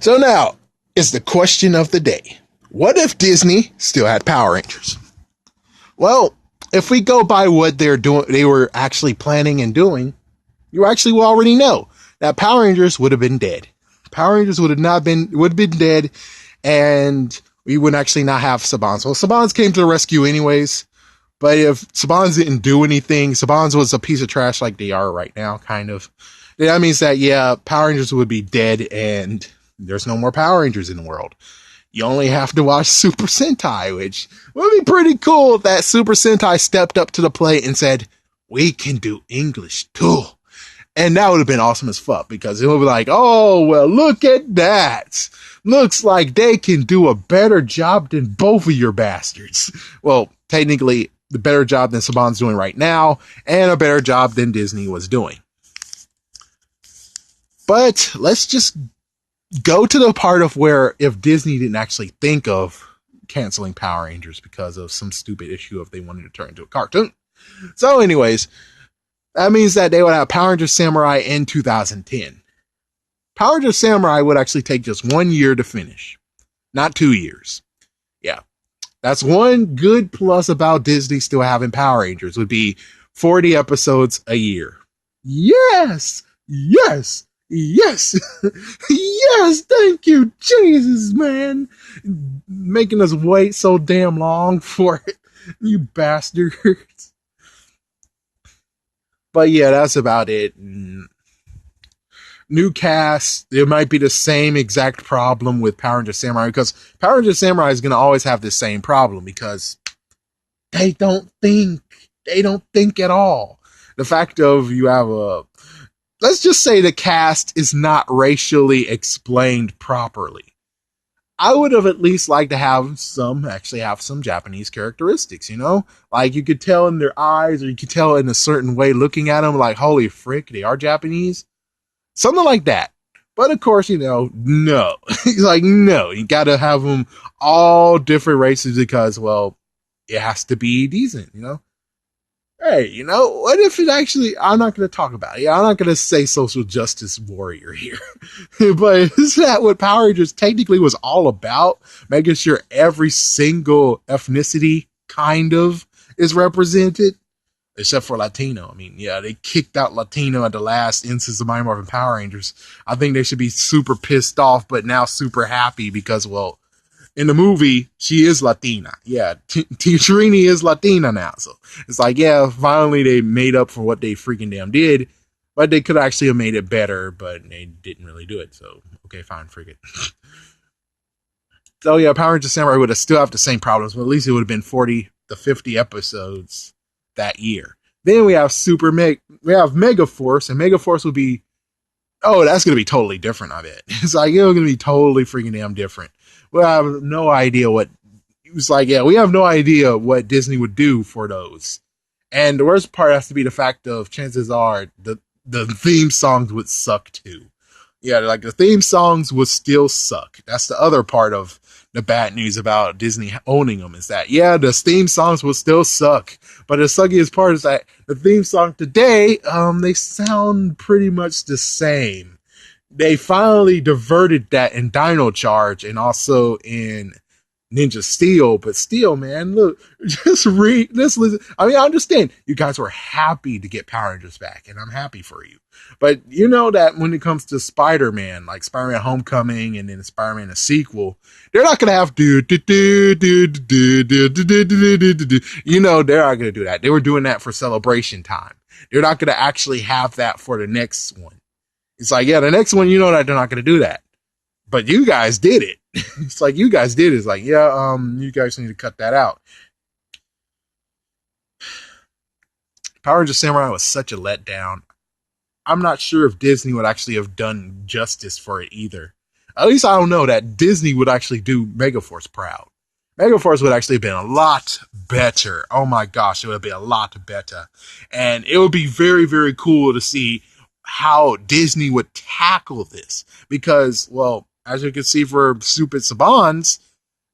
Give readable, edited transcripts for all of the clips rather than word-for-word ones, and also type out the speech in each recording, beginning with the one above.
So now is the question of the day. What if Disney still had Power Rangers? Well, if we go by what they were actually planning and doing, you actually will already know that Power Rangers would have been dead. Power Rangers would have been dead, and we would actually not have Sabans. Well, Sabans came to the rescue anyways, but if Sabans didn't do anything, Sabans was a piece of trash like they are right now, kind of. That means that, yeah, Power Rangers would be dead, and there's no more Power Rangers in the world. You only have to watch Super Sentai, which would be pretty cool if that Super Sentai stepped up to the plate and said, we can do English too. And that would have been awesome as fuck, because it would be like, oh, well, look at that. Looks like they can do a better job than both of your bastards. Well, technically, the better job than Saban's doing right now, and a better job than Disney was doing. But let's just go to the part of where if Disney didn't actually think of canceling Power Rangers because of some stupid issue if they wanted to turn into a cartoon. So anyways, that means that they would have Power Rangers Samurai in 2010. Power Rangers Samurai would actually take just 1 year to finish, not 2 years. Yeah, that's one good plus about Disney still having Power Rangers would be 40 episodes a year. Yes, yes. Yes, yes, thank you, Jesus, man. Making us wait so damn long for it, you bastards. But yeah, that's about it. New cast, it might be the same exact problem with Power Rangers Samurai, because Power Rangers Samurai is going to always have the same problem, because they don't think at all. The fact of you have let's just say the cast is not racially explained properly. I would have at least liked to have some Japanese characteristics, you know? Like you could tell in their eyes, or you could tell in a certain way looking at them, like, holy frick, they are Japanese. Something like that. But of course, no. He's like, no, you gotta have them all different races because, well, it has to be decent, Hey, what if it actually, I'm not going to talk about it. I'm not going to say social justice warrior here. But is that what Power Rangers technically was all about? Making sure every single ethnicity kind of is represented? Except for Latino. I mean, yeah, they kicked out Latino at the last instance of Mighty Morphin Power Rangers. I think they should be super pissed off, but now super happy because, well, in the movie, she is Latina. Yeah, Trini is Latina now. So it's like, yeah, finally they made up for what they freaking damn did. But they could actually have made it better, but they didn't really do it. So, okay, fine, freak it. So yeah, Power Rangers Samurai would have still have the same problems, but at least it would have been 40 to 50 episodes that year. Then we have Mega Force, and Mega Force would be, oh, that's going to be totally different, I bet. It's like, it's going to be totally freaking damn different. We have no idea we have no idea what Disney would do for those. And the worst part has to be the fact of chances are the theme songs would suck too. Yeah, like the theme songs would still suck. That's the other part of the bad news about Disney owning them is that, yeah, the theme songs will still suck. But the suckiest part is that the theme song today, they sound pretty much the same. They finally diverted that in Dino Charge and also in Ninja Steel, but still, man, look, just listen. I mean, I understand you guys were happy to get Power Rangers back, and I'm happy for you. But you know that when it comes to Spider-Man, like Spider-Man Homecoming and then Spider-Man a sequel, they're not gonna have they're not gonna do that. They were doing that for celebration time. They're not gonna actually have that for the next one. It's like, yeah, the next one, that they're not going to do that. But you guys did it. It's like, you guys did it. It's like, yeah, you guys need to cut that out. Power Rangers Samurai was such a letdown. I'm not sure if Disney would actually have done justice for it either. At least I don't know that Disney would actually do Megaforce proud. Megaforce would actually have been a lot better. Oh my gosh, it would have been a lot better. And it would be very, very cool to see how Disney would tackle this, because, well, as you can see for Stupid Sabans,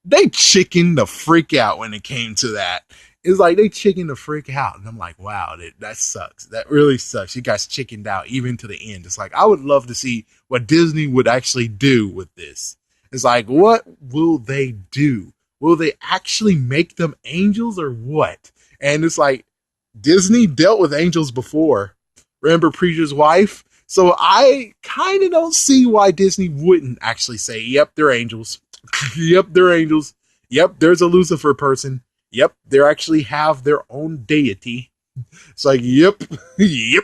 they chickened the freak out when it came to that. It's like they chicken the freak out. And I'm like, wow, that sucks. That really sucks. You guys chickened out even to the end. It's like, I would love to see what Disney would actually do with this. It's like, what will they do? Will they actually make them angels or what? And it's like, Disney dealt with angels before. Remember Preacher's Wife? So I kind of don't see why Disney wouldn't actually say, yep, they're angels. Yep, they're angels. Yep, there's a Lucifer person. Yep, they actually have their own deity. It's like, yep, yep.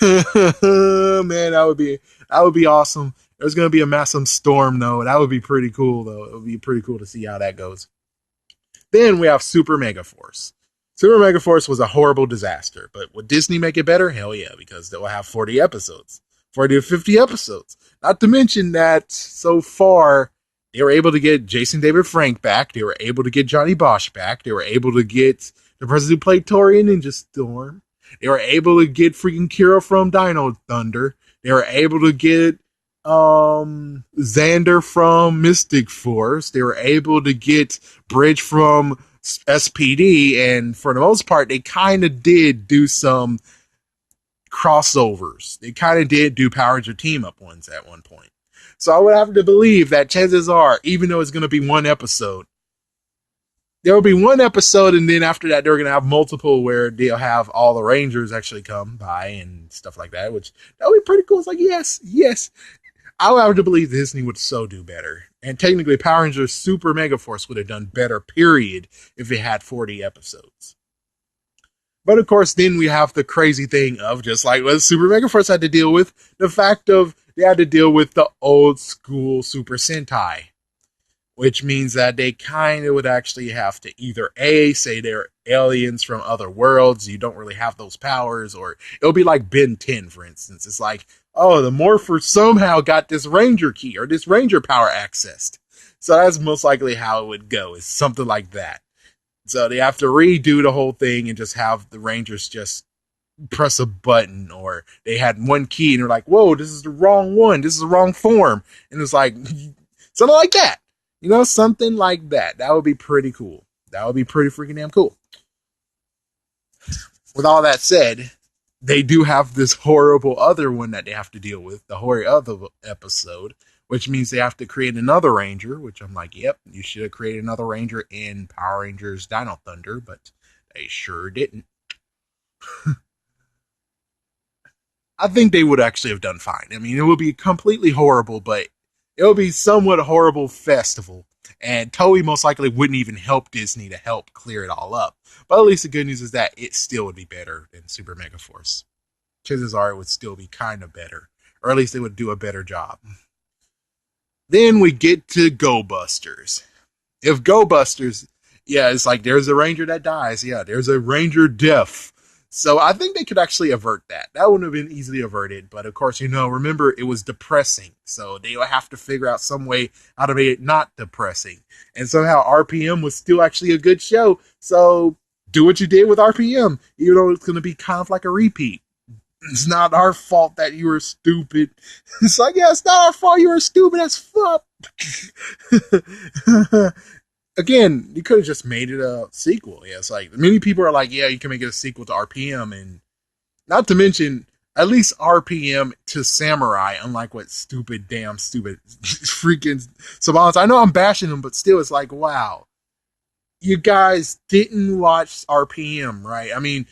Man, that would be awesome. There's gonna be a massive storm though. That would be pretty cool though. It would be pretty cool to see how that goes. Then we have Super Mega Force. Super Mega Force was a horrible disaster, but would Disney make it better? Hell yeah, because they will have 40 episodes, 40 to 50 episodes. Not to mention that so far they were able to get Jason David Frank back. They were able to get Johnny Bosch back. They were able to get the person who played Tori in Ninja Storm. They were able to get freaking Kira from Dino Thunder. They were able to get Xander from Mystic Force. They were able to get Bridge from SPD, and for the most part, they kind of did do some crossovers. They kind of did do Power Ranger team up ones at one point. So I would have to believe that chances are, even though it's going to be one episode, there will be one episode, and then after that, they're going to have multiple where they'll have all the Rangers actually come by and stuff like that, which that would be pretty cool. It's like, yes, yes. I would have to believe Disney would so do better. And technically, Power Rangers Super Mega Force would have done better, period, if it had 40 episodes. But of course, then we have the crazy thing of, just like what Super Mega Force had to deal with, the fact of they had to deal with the old school Super Sentai, which means that they kind of would actually have to either A, say they're aliens from other worlds, you don't really have those powers, or it'll be like Ben 10, for instance. It's like, oh, the Morpher somehow got this Ranger key or this Ranger power accessed. So that's most likely how it would go, is something like that. So they have to redo the whole thing and just have the Rangers just press a button, or they had one key and they're like, whoa, this is the wrong one. This is the wrong form. And it's like, something like that. You know, something like that. That would be pretty cool. That would be pretty freaking damn cool. With all that said, they do have this horrible other one that they have to deal with, the horrible other episode, which means they have to create another Ranger, which I'm like, yep, you should have created another Ranger in Power Rangers Dino Thunder, but they sure didn't. I think they would actually have done fine. I mean, it would be completely horrible, but it would be somewhat a horrible festival. And Toei most likely wouldn't even help Disney to help clear it all up. But at least the good news is that it still would be better than Super Mega Force. Chances are it would still be kind of better. Or at least they would do a better job. Then we get to Go Busters. If Go Busters, yeah, it's like there's a Ranger that dies. Yeah, there's a Ranger death. So I think they could actually avert that. That wouldn't have been easily averted. But of course, you know, remember, it was depressing. So they would have to figure out some way how to make it not depressing. And somehow RPM was still actually a good show. So do what you did with RPM, even though it's going to be kind of like a repeat. It's not our fault that you were stupid. It's like, yeah, it's not our fault you were stupid as fuck. Again, you could have just made it a sequel. Yeah, it's like many people are like, yeah, you can make it a sequel to RPM, and not to mention at least RPM to Samurai, unlike what stupid freaking Savants. I know I'm bashing them, but still, it's like, wow, you guys didn't watch RPM, right? I mean,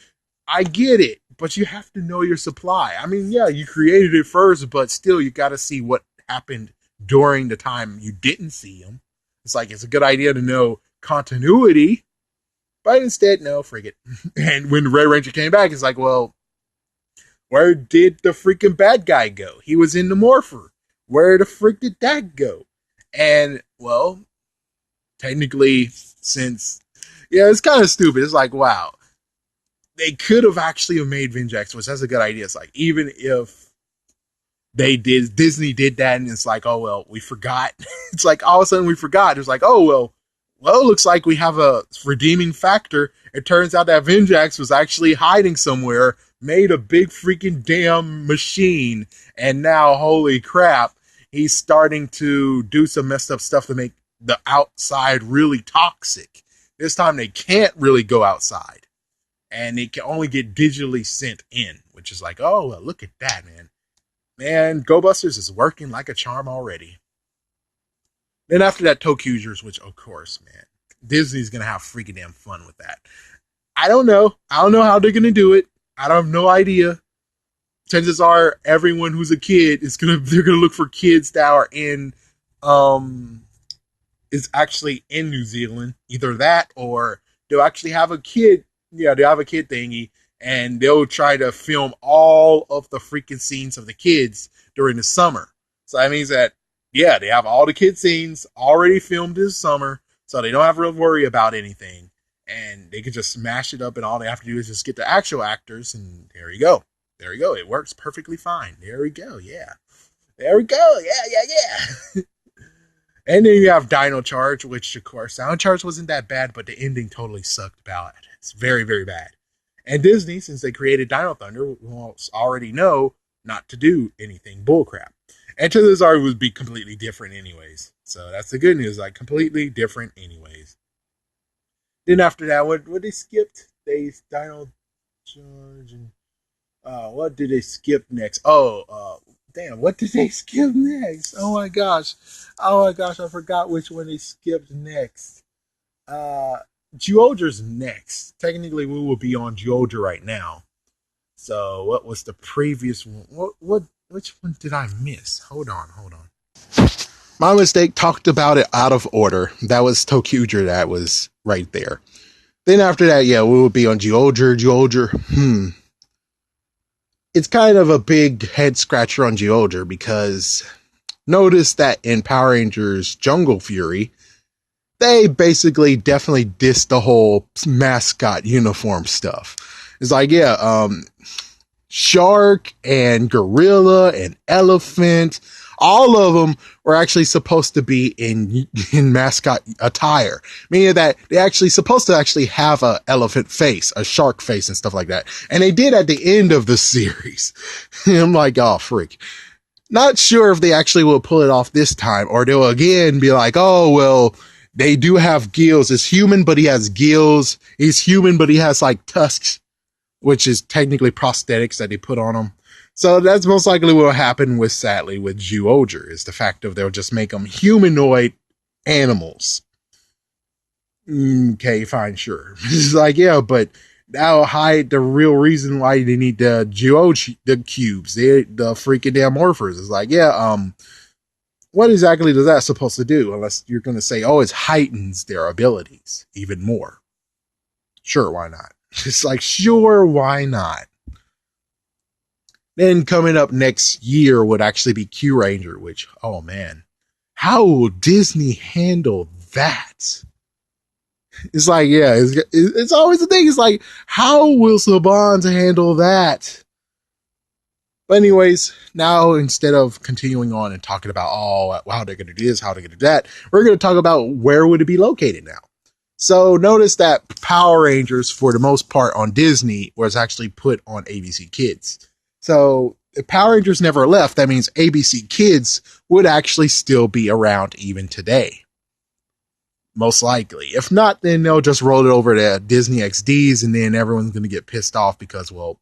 I get it, but you have to know your supply. I mean, yeah, you created it first, but still, you got to see what happened during the time you didn't see them. It's like, it's a good idea to know continuity, but instead, no, frig it. And when Red Ranger came back, it's like, well, where did the freaking bad guy go? He was in the Morpher. Where the frick did that go? And, well, technically, since, yeah, it's kind of stupid. It's like, wow, they could have actually made Vinjax, which that's a good idea. It's like, even if Disney did that, and it's like, oh, well, we forgot. It's like, all of a sudden we forgot. It's like, oh, well, it looks like we have a redeeming factor. It turns out that Vinjax was actually hiding somewhere, made a big freaking damn machine, and now, holy crap, he's starting to do some messed up stuff to make the outside really toxic. This time they can't really go outside, and they can only get digitally sent in, which is like, oh, well, look at that, man. Man, Go Busters is working like a charm already. Then after that, Tokyo's, which of course, man, Disney's gonna have freaking damn fun with that. I don't know. I don't know how they're gonna do it. I don't have no idea. Chances are everyone who's a kid is gonna they're gonna look for kids that are in um is actually in New Zealand. Either that or they'll actually have a kid. Yeah, they'll have a kid thingy and they'll try to film all of the freaking scenes of the kids during the summer. So that means that, yeah, they have all the kid scenes already filmed this summer, so they don't have to worry about anything. And they can just smash it up, and all they have to do is just get the actual actors, and there you go. There you go. It works perfectly fine. There we go. Yeah. There we go. Yeah. And then you have Dino Charge, which, of course, Dino Charge wasn't that bad, but the ending totally sucked bad. It's very, very bad. And Disney, since they created Dino Thunder, will already know not to do anything bullcrap. And to this art would be completely different anyways. So that's the good news, like completely different anyways. Then after that, what they skipped? They Dino Charge and what did they skip next? Damn, what did they skip next? Oh my gosh. Oh my gosh, I forgot which one they skipped next. Geodra's next. Technically we will be on Geodra right now. So what was the previous one? Which one did I miss? Hold on. My mistake, talked about it out of order. That was Tokyo'dra that was right there. Then after that, yeah, we will be on Geodra. It's kind of a big head scratcher on Geodra because notice that in Power Rangers Jungle Fury, they basically definitely dissed the whole mascot uniform stuff. It's like, yeah, shark and gorilla and elephant, all of them were actually supposed to be in mascot attire, meaning that they actually supposed to actually have a elephant face, a shark face and stuff like that. And they did at the end of the series. I'm like, oh, freak. Not sure if they actually will pull it off this time, or they'll again be like, oh, well, they do have gills. It's human, but he has gills. He's human, but he has like tusks, which is technically prosthetics that they put on him. So that's most likely what will happen with Geodra, is the fact of they'll just make them humanoid animals. Okay, fine, sure. It's like, yeah, but that'll hide the real reason why they need the cubes, the freaking damn morphers. It's like, yeah, what exactly does that supposed to do? Unless you're going to say, oh, it heightens their abilities even more. Sure, why not? It's like, sure, why not? Then coming up next year would actually be Q Ranger, which, oh man, how will Disney handle that? It's like, yeah, it's always the thing. It's like, how will Saban handle that? But anyways, now instead of continuing on and talking about, oh, how they're going to do this, how they're going to do that, we're going to talk about where would it be located now. So notice that Power Rangers, for the most part on Disney, was actually put on ABC Kids. So if Power Rangers never left, that means ABC Kids would actually still be around even today. Most likely. If not, then they'll just roll it over to Disney XDs, and then everyone's going to get pissed off because, well,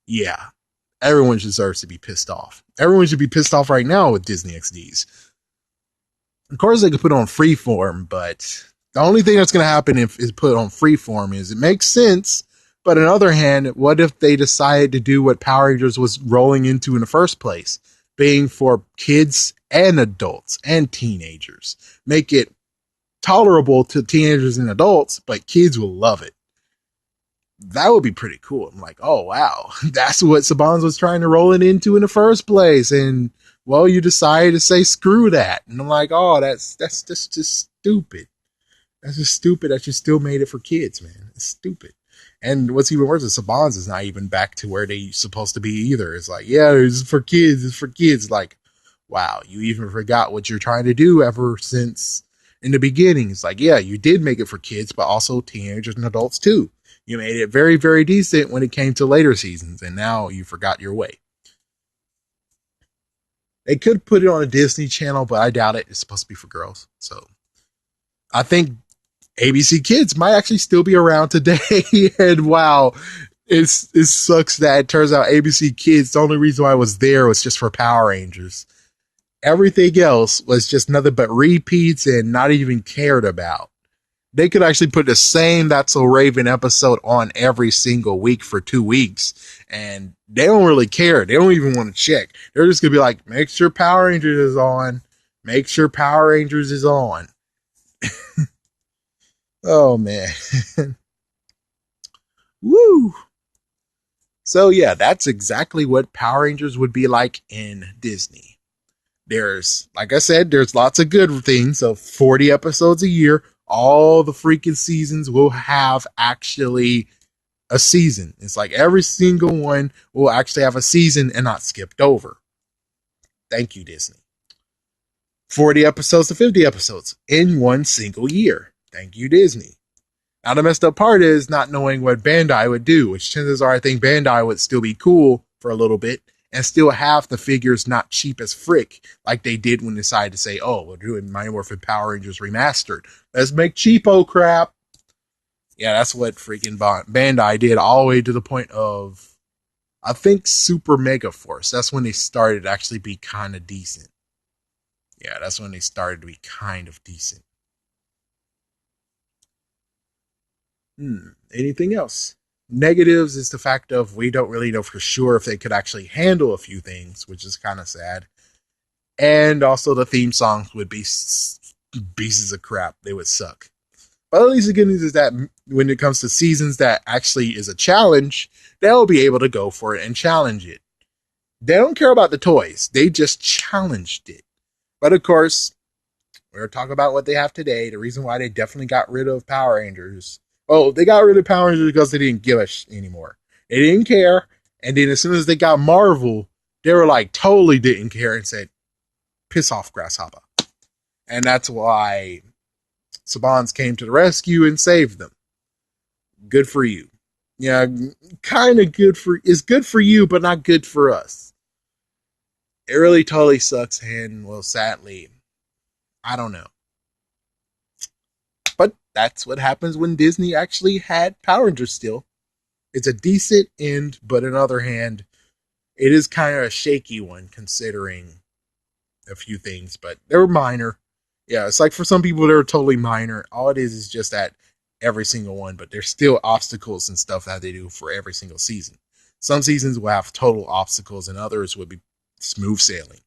yeah, everyone deserves to be pissed off. Everyone should be pissed off right now with Disney XDs. Of course, they could put on Freeform, but the only thing that's going to happen if it's put on Freeform is it makes sense. But on the other hand, what if they decided to do what Power Rangers was rolling into in the first place, being for kids and adults and teenagers? Make it tolerable to teenagers and adults, but kids will love it. That would be pretty cool. I'm like, oh, wow, that's what Saban was trying to roll it into in the first place. And, well, you decided to say screw that. And I'm like, oh, that's just stupid. That's just stupid that you still made it for kids, man. It's stupid. And what's even worse is Saban's is not even back to where they supposed to be either. It's like, yeah, it's for kids. It's for kids. Like, wow, you even forgot what you're trying to do ever since in the beginning. It's like, yeah, you did make it for kids, but also teenagers and adults too. You made it very, very decent when it came to later seasons, and now you forgot your way. They could put it on a Disney Channel, but I doubt it. It's supposed to be for girls. So I think ABC Kids might actually still be around today. And wow, it sucks that it turns out ABC Kids, the only reason why I was there was just for Power Rangers. Everything else was just nothing but repeats and not even cared about. They could actually put the same That's So Raven episode on every single week for 2 weeks, and they don't really care. They don't even want to check. They're just going to be like, make sure Power Rangers is on. Make sure Power Rangers is on. Oh, man. Woo. So, yeah, that's exactly what Power Rangers would be like in Disney. There's, like I said, there's lots of good things. So 40 episodes a year, all the freaking seasons will have actually a season. It's like every single one will actually have a season and not skipped over. Thank you, Disney. 40 episodes to 50 episodes in one single year. Thank you, Disney. Now, the messed up part is not knowing what Bandai would do, which chances are I think Bandai would still be cool for a little bit and still have the figures not cheap as frick, like they did when they decided to say, oh, we're doing Mighty Morphin Power Rangers Remastered. Let's make cheapo crap. Yeah, that's what freaking Bandai did, all the way to the point of, I think, Super Mega Force. That's when they started to actually be kind of decent. Yeah, that's when they started to be kind of decent. Anything else? Negatives is the fact of we don't really know for sure if they could actually handle a few things, which is kind of sad. And also the theme songs would be pieces of crap. They would suck. But at least the good news is that when it comes to seasons that actually is a challenge, they'll be able to go for it and challenge it. They don't care about the toys. They just challenged it. But of course, we're talking about what they have today. The reason why they definitely got rid of Power Rangers. Oh, they got rid of Power Rangers because they didn't give a anymore. They didn't care. And then as soon as they got Marvel, they were like totally didn't care and said, piss off, Grasshopper. And that's why Saban's came to the rescue and saved them. Good for you. Yeah, kind of good for, it's good for you, but not good for us. It really totally sucks. And well, sadly, I don't know. But that's what happens when Disney actually had Power Rangers still. It's a decent end, but on the other hand, it is kind of a shaky one considering a few things, but they were minor. Yeah, it's like for some people, they're totally minor. All it is just that every single one, but there's still obstacles and stuff that they do for every single season. Some seasons will have total obstacles and others would be smooth sailing.